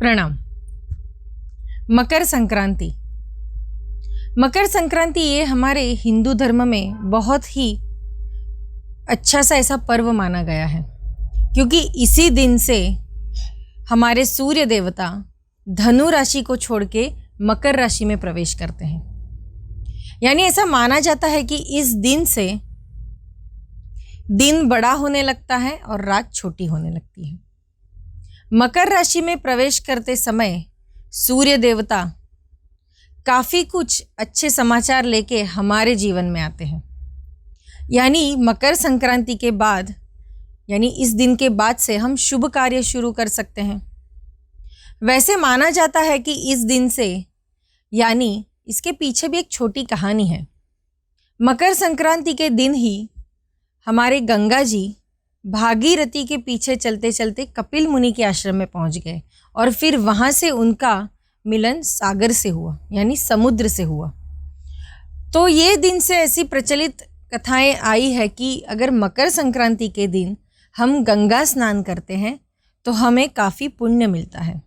प्रणाम। मकर संक्रांति। मकर संक्रांति ये हमारे हिंदू धर्म में बहुत ही अच्छा सा ऐसा पर्व माना गया है, क्योंकि इसी दिन से हमारे सूर्य देवता धनु राशि को छोड़ के मकर राशि में प्रवेश करते हैं। यानी ऐसा माना जाता है कि इस दिन से दिन बड़ा होने लगता है और रात छोटी होने लगती है। मकर राशि में प्रवेश करते समय सूर्य देवता काफ़ी कुछ अच्छे समाचार लेके हमारे जीवन में आते हैं। यानी मकर संक्रांति के बाद, यानी इस दिन के बाद से हम शुभ कार्य शुरू कर सकते हैं। वैसे माना जाता है कि इस दिन से, यानी इसके पीछे भी एक छोटी कहानी है। मकर संक्रांति के दिन ही हमारे गंगा जी भागीरथी के पीछे चलते चलते कपिल मुनि के आश्रम में पहुंच गए और फिर वहां से उनका मिलन सागर से हुआ, यानी समुद्र से हुआ। तो ये दिन से ऐसी प्रचलित कथाएं आई है कि अगर मकर संक्रांति के दिन हम गंगा स्नान करते हैं तो हमें काफ़ी पुण्य मिलता है।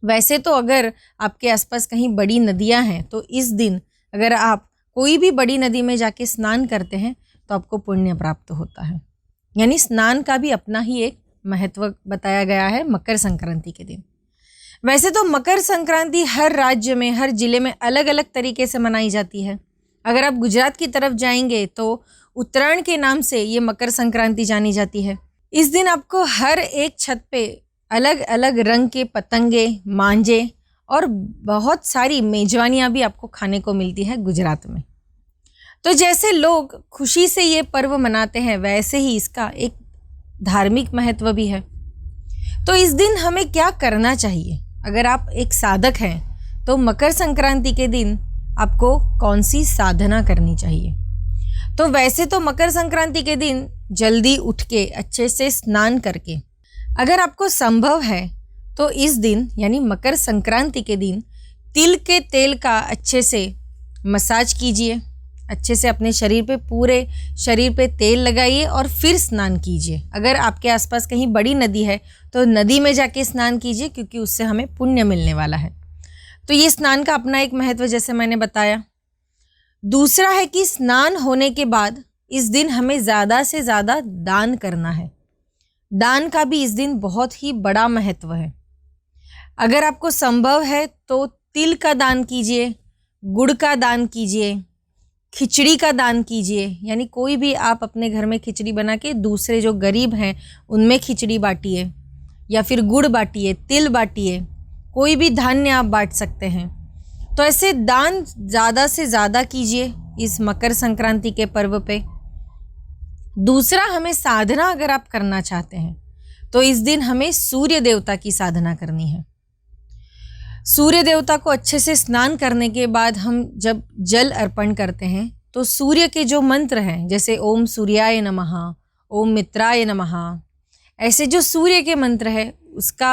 वैसे तो अगर आपके आसपास कहीं बड़ी नदियां हैं तो इस दिन अगर आप कोई भी बड़ी नदी में जाके स्नान करते हैं तो आपको पुण्य प्राप्त होता है। यानी स्नान का भी अपना ही एक महत्व बताया गया है मकर संक्रांति के दिन। वैसे तो मकर संक्रांति हर राज्य में, हर जिले में अलग अलग तरीके से मनाई जाती है। अगर आप गुजरात की तरफ जाएंगे तो उत्तरायण के नाम से ये मकर संक्रांति जानी जाती है। इस दिन आपको हर एक छत पे अलग अलग रंग के पतंगे, मांझे और बहुत सारी मेजवानियाँ भी आपको खाने को मिलती है गुजरात में। तो जैसे लोग खुशी से ये पर्व मनाते हैं, वैसे ही इसका एक धार्मिक महत्व भी है। तो इस दिन हमें क्या करना चाहिए? अगर आप एक साधक हैं तो मकर संक्रांति के दिन आपको कौन सी साधना करनी चाहिए? तो वैसे तो मकर संक्रांति के दिन जल्दी उठ के अच्छे से स्नान करके, अगर आपको संभव है तो इस दिन यानी मकर संक्रांति के दिन तिल के तेल का अच्छे से मसाज कीजिए। अच्छे से अपने शरीर पे, पूरे शरीर पे तेल लगाइए और फिर स्नान कीजिए। अगर आपके आसपास कहीं बड़ी नदी है तो नदी में जाके स्नान कीजिए, क्योंकि उससे हमें पुण्य मिलने वाला है। तो ये स्नान का अपना एक महत्व जैसे मैंने बताया। दूसरा है कि स्नान होने के बाद इस दिन हमें ज़्यादा से ज़्यादा दान करना है। दान का भी इस दिन बहुत ही बड़ा महत्व है। अगर आपको संभव है तो तिल का दान कीजिए, गुड़ का दान कीजिए, खिचड़ी का दान कीजिए। यानी कोई भी आप अपने घर में खिचड़ी बना के दूसरे जो गरीब हैं उनमें खिचड़ी बांटिए, या फिर गुड़ बांटिए, तिल बांटिए, कोई भी धान्य आप बांट सकते हैं। तो ऐसे दान ज़्यादा से ज़्यादा कीजिए इस मकर संक्रांति के पर्व पे। दूसरा, हमें साधना अगर आप करना चाहते हैं तो इस दिन हमें सूर्य देवता की साधना करनी है। सूर्य देवता को अच्छे से स्नान करने के बाद हम जब जल अर्पण करते हैं तो सूर्य के जो मंत्र हैं, जैसे ओम सूर्याय नमः, ओम मित्राय नमः, ऐसे जो सूर्य के मंत्र हैं उसका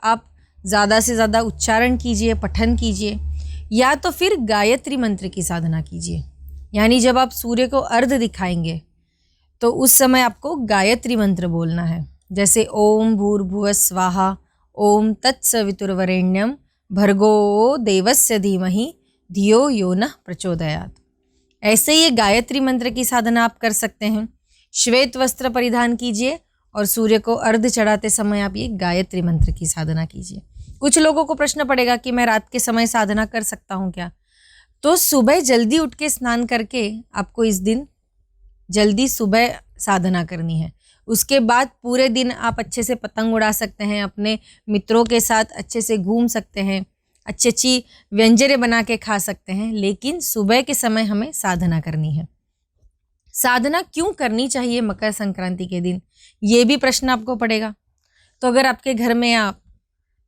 आप ज़्यादा से ज़्यादा उच्चारण कीजिए, पठन कीजिए, या तो फिर गायत्री मंत्र की साधना कीजिए। यानी जब आप सूर्य को अर्घ दिखाएंगे तो उस समय आपको गायत्री मंत्र बोलना है, जैसे ओम भूर्भुवः स्वाहा, ओम तत्सवितुर्वरेण्यम, भर्गो देवस्य धीमहि धियो यो नः प्रचोदयात्। ऐसे ये गायत्री मंत्र की साधना आप कर सकते हैं। श्वेत वस्त्र परिधान कीजिए और सूर्य को अर्घ चढ़ाते समय आप ये गायत्री मंत्र की साधना कीजिए। कुछ लोगों को प्रश्न पड़ेगा कि मैं रात के समय साधना कर सकता हूँ क्या? तो सुबह जल्दी उठ के स्नान करके आपको इस दिन जल्दी सुबह साधना करनी है। उसके बाद पूरे दिन आप अच्छे से पतंग उड़ा सकते हैं, अपने मित्रों के साथ अच्छे से घूम सकते हैं, अच्छी अच्छी व्यंजनें बना के खा सकते हैं, लेकिन सुबह के समय हमें साधना करनी है। साधना क्यों करनी चाहिए मकर संक्रांति के दिन, ये भी प्रश्न आपको पड़ेगा। तो अगर आपके घर में आप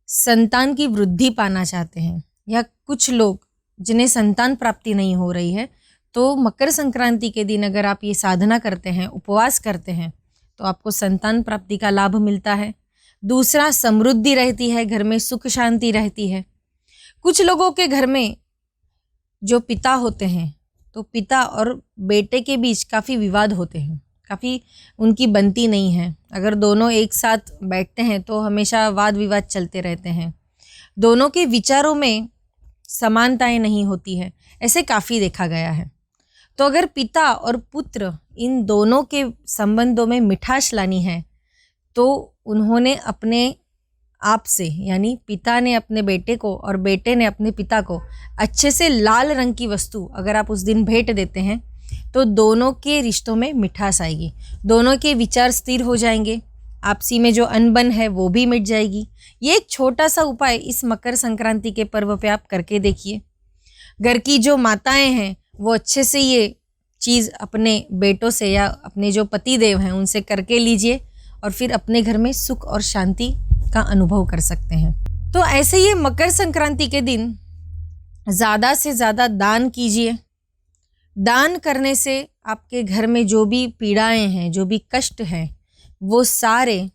संतान की वृद्धि पाना चाहते हैं, या कुछ लोग जिन्हें संतान प्राप्ति नहीं हो रही है, तो मकर संक्रांति के दिन अगर आप ये साधना करते हैं, उपवास करते हैं, तो आपको संतान प्राप्ति का लाभ मिलता है। दूसरा, समृद्धि रहती है, घर में सुख शांति रहती है। कुछ लोगों के घर में जो पिता होते हैं तो पिता और बेटे के बीच काफ़ी विवाद होते हैं, काफ़ी उनकी बनती नहीं है। अगर दोनों एक साथ बैठते हैं तो हमेशा वाद विवाद चलते रहते हैं। दोनों के विचारों में समानताएं नहीं होती है, ऐसे काफ़ी देखा गया है। तो अगर पिता और पुत्र इन दोनों के संबंधों में मिठास लानी है तो उन्होंने अपने आप से, यानी पिता ने अपने बेटे को और बेटे ने अपने पिता को अच्छे से लाल रंग की वस्तु अगर आप उस दिन भेंट देते हैं तो दोनों के रिश्तों में मिठास आएगी, दोनों के विचार स्थिर हो जाएंगे, आपसी में जो अनबन है वो भी मिट जाएगी। ये एक छोटा सा उपाय इस मकर संक्रांति के पर्व पे आप करके देखिए। घर की जो माताएं हैं वो अच्छे से ये चीज़ अपने बेटों से या अपने जो पति देव हैं उनसे करके लीजिए और फिर अपने घर में सुख और शांति का अनुभव कर सकते हैं। तो ऐसे ये मकर संक्रांति के दिन ज़्यादा से ज़्यादा दान कीजिए। दान करने से आपके घर में जो भी पीड़ाएं हैं, जो भी कष्ट हैं, वो सारे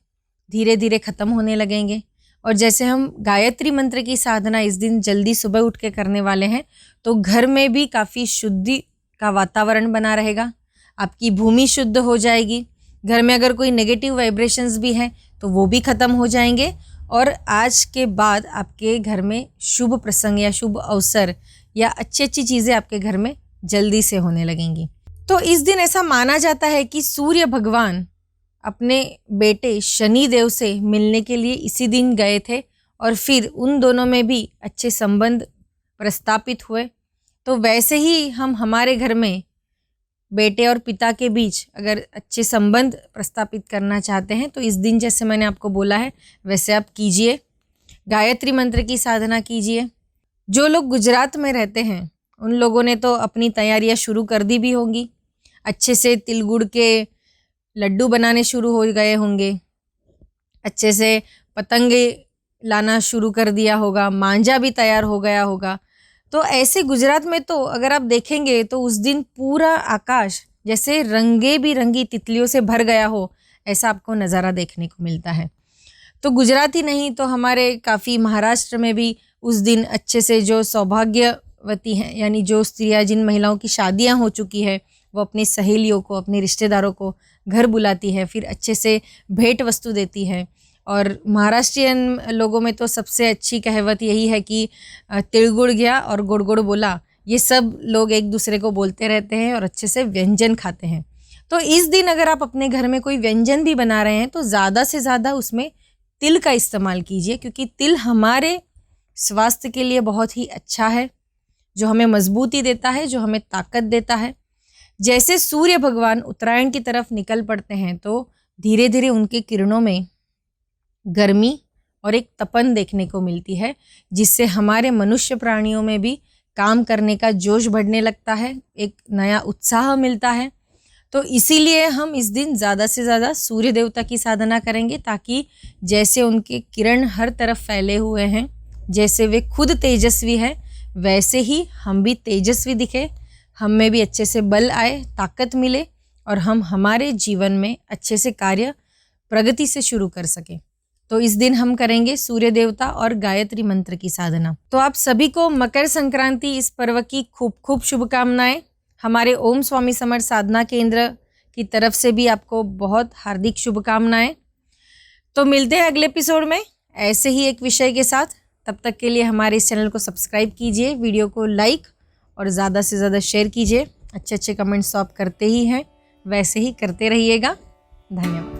धीरे धीरे ख़त्म होने लगेंगे। और जैसे हम गायत्री मंत्र की साधना इस दिन जल्दी सुबह उठ के करने वाले हैं तो घर में भी काफ़ी शुद्धि का वातावरण बना रहेगा, आपकी भूमि शुद्ध हो जाएगी। घर में अगर कोई नेगेटिव वाइब्रेशंस भी हैं तो वो भी ख़त्म हो जाएंगे और आज के बाद आपके घर में शुभ प्रसंग या शुभ अवसर या अच्छी अच्छी चीज़ें आपके घर में जल्दी से होने लगेंगी। तो इस दिन ऐसा माना जाता है कि सूर्य भगवान अपने बेटे शनि देव से मिलने के लिए इसी दिन गए थे और फिर उन दोनों में भी अच्छे संबंध प्रस्थापित हुए। तो वैसे ही हम हमारे घर में बेटे और पिता के बीच अगर अच्छे संबंध प्रस्थापित करना चाहते हैं तो इस दिन जैसे मैंने आपको बोला है वैसे आप कीजिए, गायत्री मंत्र की साधना कीजिए। जो लोग गुजरात में रहते हैं उन लोगों ने तो अपनी तैयारियां शुरू कर दी भी होंगी, अच्छे से तिल गुड़ के लड्डू बनाने शुरू हो गए होंगे, अच्छे से पतंगे लाना शुरू कर दिया होगा, मांझा भी तैयार हो गया होगा। तो ऐसे गुजरात में तो अगर आप देखेंगे तो उस दिन पूरा आकाश जैसे रंगे बिरंगी तितलियों से भर गया हो, ऐसा आपको नज़ारा देखने को मिलता है। तो गुजरात ही नहीं तो हमारे काफ़ी महाराष्ट्र में भी उस दिन अच्छे से जो सौभाग्यवती हैं, यानी जो स्त्रियाँ जिन महिलाओं की शादियाँ हो चुकी है वो अपनी सहेलियों को, अपने रिश्तेदारों को घर बुलाती है, फिर अच्छे से भेंट वस्तु देती है। और महाराष्ट्रियन लोगों में तो सबसे अच्छी कहावत यही है कि तिल गुड़ गया और गुड़ गुड़ बोला। ये सब लोग एक दूसरे को बोलते रहते हैं और अच्छे से व्यंजन खाते हैं। तो इस दिन अगर आप अपने घर में कोई व्यंजन भी बना रहे हैं तो ज़्यादा से ज़्यादा उसमें तिल का इस्तेमाल कीजिए, क्योंकि तिल हमारे स्वास्थ्य के लिए बहुत ही अच्छा है, जो हमें मजबूती देता है, जो हमें ताकत देता है। जैसे सूर्य भगवान उत्तरायण की तरफ निकल पड़ते हैं तो धीरे धीरे उनके किरणों में गर्मी और एक तपन देखने को मिलती है, जिससे हमारे मनुष्य प्राणियों में भी काम करने का जोश बढ़ने लगता है, एक नया उत्साह मिलता है। तो इसीलिए हम इस दिन ज़्यादा से ज़्यादा सूर्य देवता की साधना करेंगे, ताकि जैसे उनके किरण हर तरफ फैले हुए हैं, जैसे वे खुद तेजस्वी है वैसे ही हम भी तेजस्वी दिखे, हम में भी अच्छे से बल आए, ताकत मिले और हम हमारे जीवन में अच्छे से कार्य प्रगति से शुरू कर सकें। तो इस दिन हम करेंगे सूर्य देवता और गायत्री मंत्र की साधना। तो आप सभी को मकर संक्रांति इस पर्व की खूब खूब शुभकामनाएं। हमारे ओम स्वामी समर्थ साधना केंद्र की तरफ से भी आपको बहुत हार्दिक शुभकामनाएं। तो मिलते हैं अगले एपिसोड में ऐसे ही एक विषय के साथ। तब तक के लिए हमारे इस चैनल को सब्सक्राइब कीजिए, वीडियो को लाइक और ज़्यादा से ज़्यादा शेयर कीजिए। अच्छे अच्छे कमेंट्स तो आप करते ही हैं, वैसे ही करते रहिएगा। धन्यवाद।